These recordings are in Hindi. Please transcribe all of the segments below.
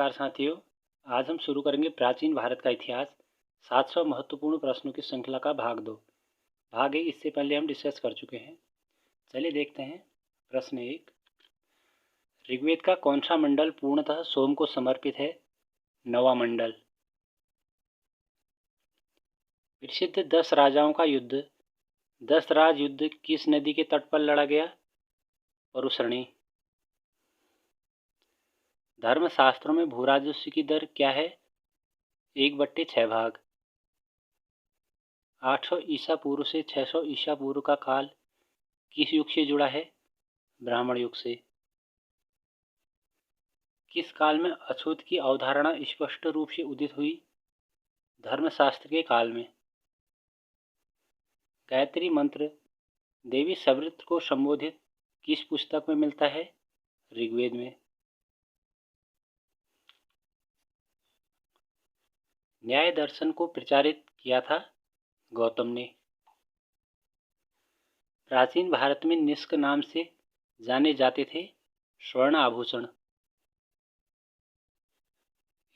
नमस्कार साथियों। आज हम शुरू करेंगे प्राचीन भारत का इतिहास 700 महत्वपूर्ण प्रश्नों की श्रृंखला का भाग 2। भाग 1 इससे पहले हम डिस्कस कर चुके हैं। चलिए देखते हैं। प्रश्न 1, ऋग्वेद का कौन सा मंडल पूर्णतः सोम को समर्पित है? नवा मंडल। प्रसिद्ध 10 राजाओं का युद्ध 10 राज युद्ध किस नदी के तट पर लड़ा गया? परुशरणी। धर्मशास्त्रों में भूराजस्व की दर क्या है? 1/6 भाग। 800 ईसा पूर्व से 600 ईसा पूर्व का काल किस युग से जुड़ा है? ब्राह्मण युग से। किस काल में अछूत की अवधारणा स्पष्ट रूप से उदित हुई? धर्मशास्त्र के काल में। गायत्री मंत्र देवी सवृत को संबोधित किस पुस्तक में मिलता है? ऋग्वेद में। न्याय दर्शन को प्रचारित किया था गौतम ने। प्राचीन भारत में निष्क नाम से जाने जाते थे स्वर्ण आभूषण।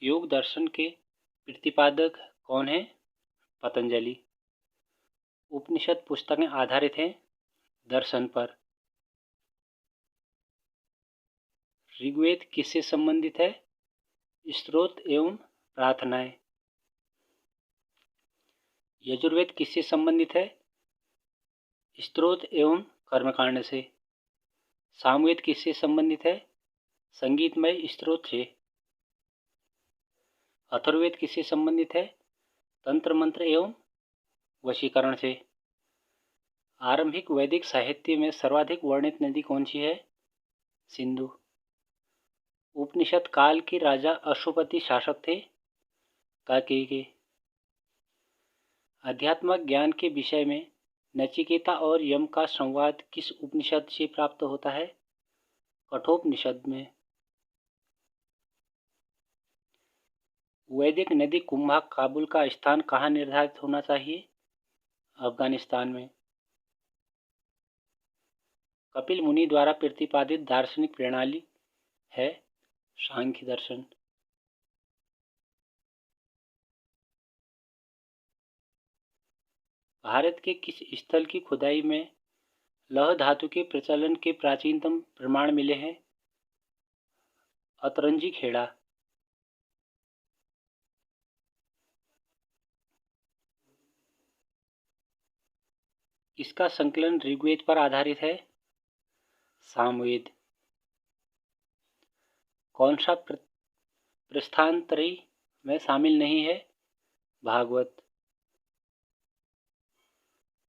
योग दर्शन के प्रतिपादक कौन है? पतंजलि। उपनिषद पुस्तकें आधारित हैं दर्शन पर। ऋग्वेद किससे संबंधित है? स्तोत्र एवं प्रार्थनाएं। यजुर्वेद किससे संबंधित है? स्तोत्र एवं कर्मकांड से। सामवेद किससे संबंधित है? संगीतमय स्तोत्र से। अथर्ववेद किससे संबंधित है? तंत्र मंत्र एवं वशीकरण से। आरंभिक वैदिक साहित्य में सर्वाधिक वर्णित नदी कौन सी है? सिंधु। उपनिषद काल के राजा अश्वपति शासक थे काकेय। आध्यात्मिक ज्ञान के विषय में नचिकेता और यम का संवाद किस उपनिषद से प्राप्त होता है? कठोपनिषद में। वैदिक नदी कुंभा काबुल का स्थान कहाँ निर्धारित होना चाहिए? अफगानिस्तान में। कपिल मुनि द्वारा प्रतिपादित दार्शनिक प्रणाली है सांख्य दर्शन। भारत के किस स्थल की खुदाई में लौह धातु के प्रचलन के प्राचीनतम प्रमाण मिले हैं? अतरंजी खेड़ा। इसका संकलन ऋग्वेद पर आधारित है? सामवेद। कौन सा प्रस्थानत्रयी में शामिल नहीं है? भागवत।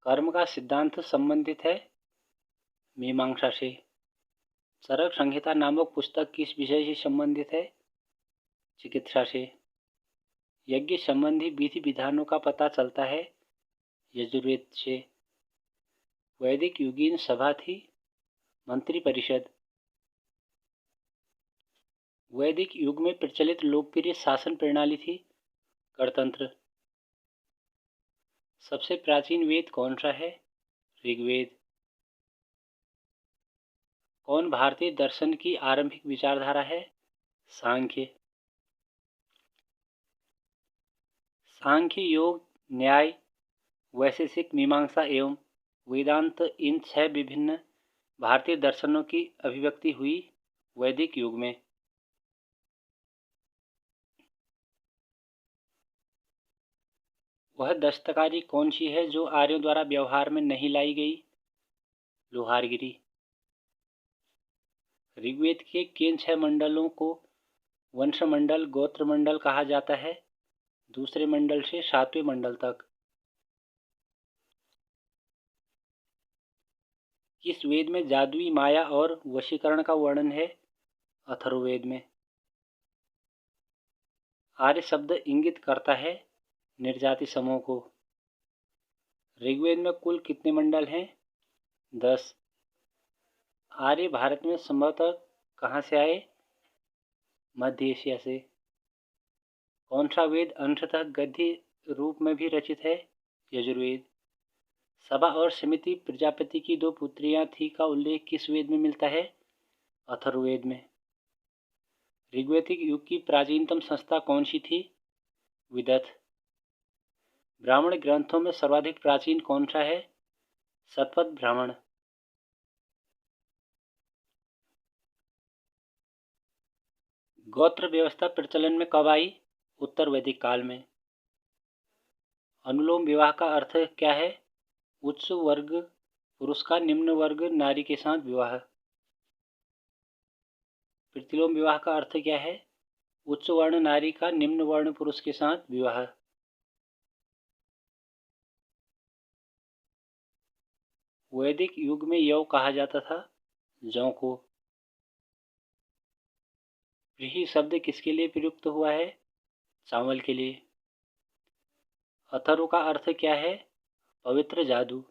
कर्म का सिद्धांत संबंधित है मीमांसा से। चरक संहिता नामक पुस्तक किस विषय से संबंधित है? चिकित्सा से। यज्ञ संबंधी विधि विधानों का पता चलता है यजुर्वेद से। वैदिक युगीन सभा थी मंत्री परिषद। वैदिक युग में प्रचलित लोकप्रिय शासन प्रणाली थी गणतंत्र। सबसे प्राचीन वेद कौन सा है? ऋग्वेद। कौन भारतीय दर्शन की आरंभिक विचारधारा है? सांख्य। सांख्य, योग, न्याय, वैशेषिक, मीमांसा एवं वेदांत इन 6 विभिन्न भारतीय दर्शनों की अभिव्यक्ति हुई वैदिक युग में। वह दस्तकारी कौन सी है जो आर्यों द्वारा व्यवहार में नहीं लाई गई? लोहारगिरी। ऋग्वेद के किन 6 मंडलों को वंशमंडल गोत्रमंडल कहा जाता है? दूसरे मंडल से 7वें मंडल तक। किस वेद में जादुई माया और वशीकरण का वर्णन है? अथर्ववेद में। आर्य शब्द इंगित करता है निर्जाति समूह को। ऋग्वेद में कुल कितने मंडल हैं? 10। आर्य भारत में संभवतः कहाँ से आए? मध्य एशिया से। कौन सा वेद अंशतः गद्य रूप में भी रचित है? यजुर्वेद। सभा और समिति प्रजापति की 2 पुत्रियां थी का उल्लेख किस वेद में मिलता है? अथर्ववेद में। ऋग्वैदिक युग की प्राचीनतम संस्था कौन सी थी? विदथ। ब्राह्मण ग्रंथों में सर्वाधिक प्राचीन कौन सा है? शतपथ ब्राह्मण। गोत्र व्यवस्था प्रचलन में कब आई? उत्तर वैदिक काल में। अनुलोम विवाह का अर्थ क्या है? उच्च वर्ग पुरुष का निम्न वर्ग नारी के साथ विवाह। प्रतिलोम विवाह का अर्थ क्या है? उच्च वर्ण नारी का निम्न वर्ण पुरुष के साथ विवाह। वैदिक युग में यव कहा जाता था जौ को। व्रीहि शब्द किसके लिए प्रयुक्त हुआ है? चावल के लिए। अथर्व का अर्थ क्या है? पवित्र जादू।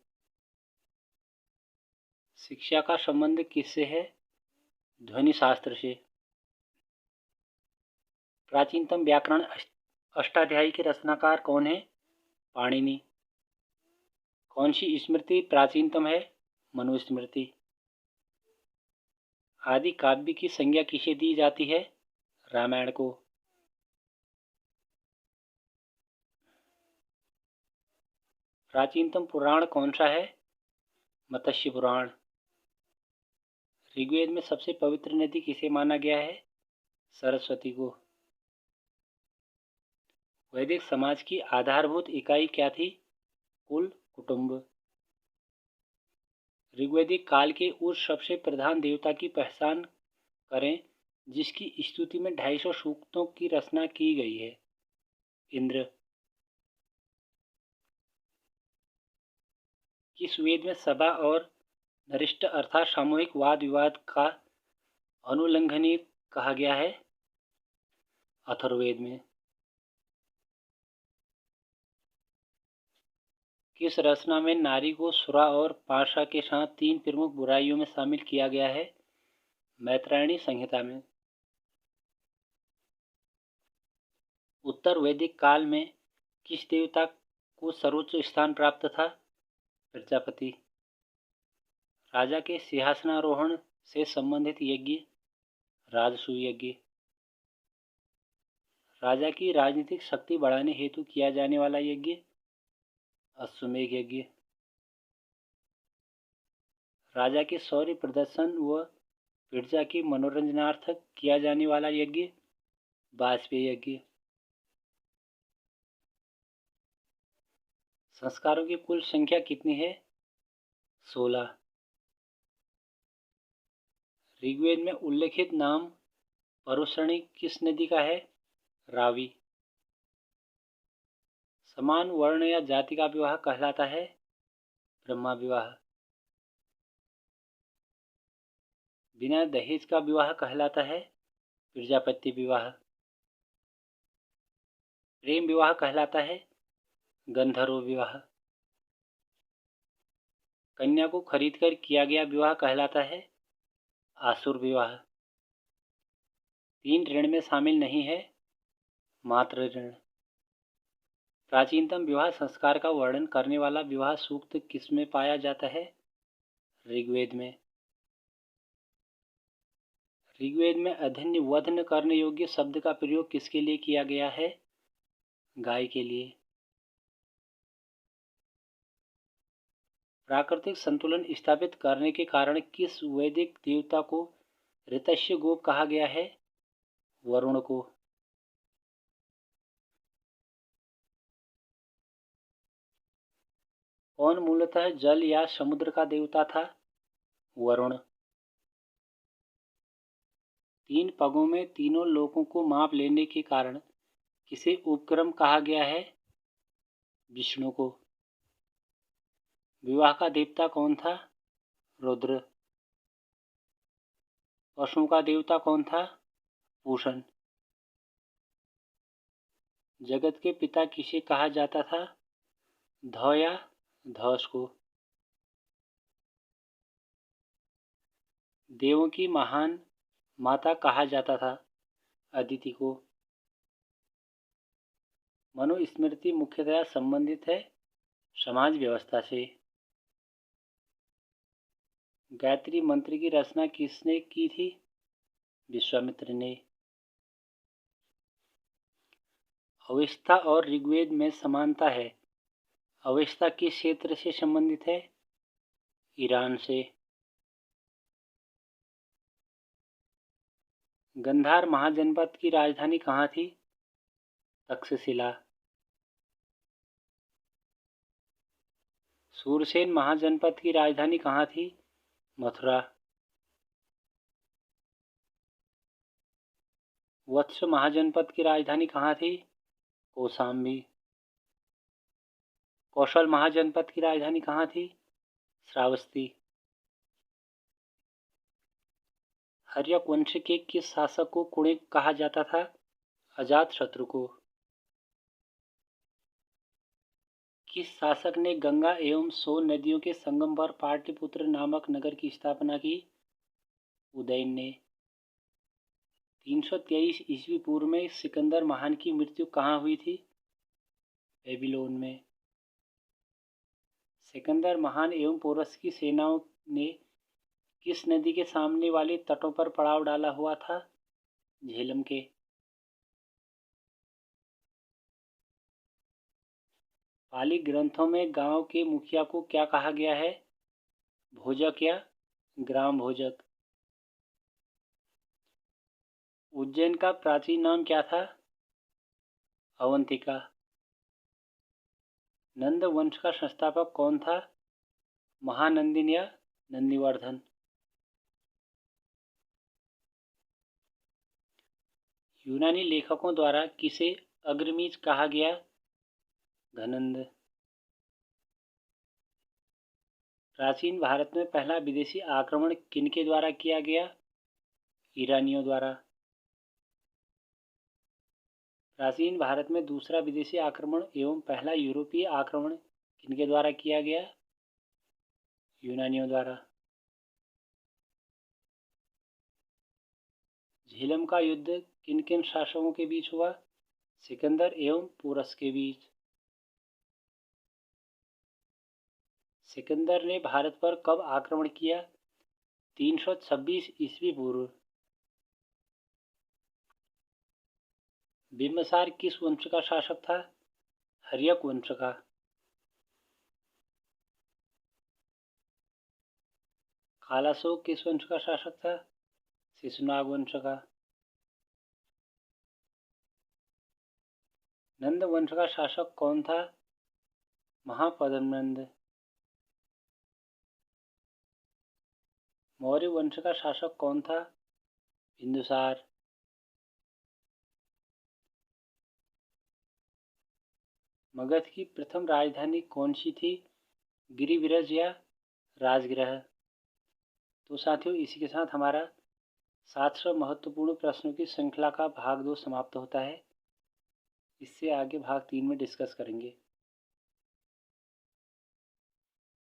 शिक्षा का संबंध किससे है? ध्वनि शास्त्र से। प्राचीनतम व्याकरण अष्टाध्यायी के रचनाकार कौन है? पाणिनि। कौन सी स्मृति प्राचीनतम है? मनुस्मृति। आदि काव्य की संज्ञा किसे दी जाती है? रामायण को। प्राचीनतम पुराण कौन सा है? मत्स्य पुराण। ऋग्वेद में सबसे पवित्र नदी किसे माना गया है? सरस्वती को। वैदिक समाज की आधारभूत इकाई क्या थी? कुल, कुटुंब। ऋग्वैदिक काल के उस सबसे प्रधान देवता की पहचान करें जिसकी स्तुति में 250 सूक्तों की रचना की गई है। इंद्र। किस वेद में सभा और नरिष्ठ अर्थात सामूहिक वाद विवाद का अनुल्लंघनीय कहा गया है? अथर्ववेद में। किस रचना में नारी को सुरा और पाशा के साथ 3 प्रमुख बुराइयों में शामिल किया गया है? मैत्रायणी संहिता में। उत्तर वैदिक काल में किस देवता को सर्वोच्च स्थान प्राप्त था? प्रजापति। राजा के सिंहासनारोहण से संबंधित यज्ञ? राजसूय यज्ञ। राजा की राजनीतिक शक्ति बढ़ाने हेतु किया जाने वाला यज्ञ? अश्वमेध यज्ञ। राजा के शौर्य प्रदर्शन व प्रजा के मनोरंजनार्थ किया जाने वाला यज्ञ? वाजपेयी यज्ञ। संस्कारों की कुल संख्या कितनी है? 16। ऋग्वेद में उल्लेखित नाम परुषणी किस नदी का है? रावी। समान वर्ण या जाति का विवाह कहलाता है? ब्रह्मा विवाह। बिना दहेज का विवाह कहलाता है? प्रजापति विवाह। प्रेम विवाह कहलाता है? गंधर्व विवाह। कन्या को खरीदकर किया गया विवाह कहलाता है? आसुर विवाह। 3 ऋण में शामिल नहीं है? मातृ ऋण। प्राचीनतम विवाह संस्कार का वर्णन करने वाला विवाह सूक्त किसमें पाया जाता है? ऋग्वेद में। ऋग्वेद में अधन्य वध न करने योग्य शब्द का प्रयोग किसके लिए किया गया है? गाय के लिए। प्राकृतिक संतुलन स्थापित करने के कारण किस वैदिक देवता को ऋतस्य गोप कहा गया है? वरुण को। कौन मूलतः जल या समुद्र का देवता था? वरुण। 3 पगों में तीनों लोकों को माप लेने के कारण किसे उपक्रम कहा गया है? विष्णु को। विवाह का देवता कौन था? रुद्र। पशुओं का देवता कौन था? पूषण। जगत के पिता किसे कहा जाता था? ध या धस को। देवों की महान माता कहा जाता था? अदिति को। मनुस्मृति मुख्यतया संबंधित है समाज व्यवस्था से। गायत्री मंत्र की रचना किसने की थी? विश्वामित्र ने। अवेस्ता और ऋग्वेद में समानता है। अवेस्ता किस क्षेत्र से संबंधित है? ईरान से। गंधार महाजनपद की राजधानी कहाँ थी? तक्षशिला। सूरसेन महाजनपद की राजधानी कहाँ थी? मथुरा। वत्स महाजनपद की राजधानी कहाँ थी? कौशाम्बी। कौशल महाजनपद की राजधानी कहाँ थी? श्रावस्ती। हर्यक वंश के किस शासक को कुणिक कहा जाता था? अजातशत्रु को। किस शासक ने गंगा एवं सोन नदियों के संगम पर पाटलिपुत्र नामक नगर की स्थापना की? उदयन ने। 323 ईस्वी पूर्व में सिकंदर महान की मृत्यु कहाँ हुई थी? बेबीलोन में। सिकंदर महान एवं पोरस की सेनाओं ने किस नदी के सामने वाले तटों पर पड़ाव डाला हुआ था? झेलम के। पाली ग्रंथों में गांव के मुखिया को क्या कहा गया है? भोजक या ग्राम भोजक। उज्जैन का प्राचीन नाम क्या था? अवंतिका। नंद वंश का संस्थापक कौन था? महानंदिन या नंदिवर्धन। यूनानी लेखकों द्वारा किसे अग्रमीज कहा गया? घनंद। प्राचीन भारत में पहला विदेशी आक्रमण किनके द्वारा किया गया? ईरानियों द्वारा। प्राचीन भारत में दूसरा विदेशी आक्रमण एवं पहला यूरोपीय आक्रमण किनके द्वारा किया गया? यूनानियों द्वारा। झेलम का युद्ध किन किन शासकों के बीच हुआ? सिकंदर एवं पोरस के बीच। सिकंदर ने भारत पर कब आक्रमण किया? 326 ईस्वी पूर्व। बिंबसार किस वंश का शासक था? हर्यक वंश का। कालाशोक किस वंश का शासक था? शिशुनाग वंश का। नंद वंश का शासक कौन था? महापद्मनंद। मौर्य वंश का शासक कौन था? बिंदुसार। मगध की प्रथम राजधानी कौन सी थी? गिरिविरज या राजगृह। तो साथियों, इसी के साथ हमारा 700 महत्वपूर्ण प्रश्नों की श्रृंखला का भाग 2 समाप्त होता है। इससे आगे भाग 3 में डिस्कस करेंगे।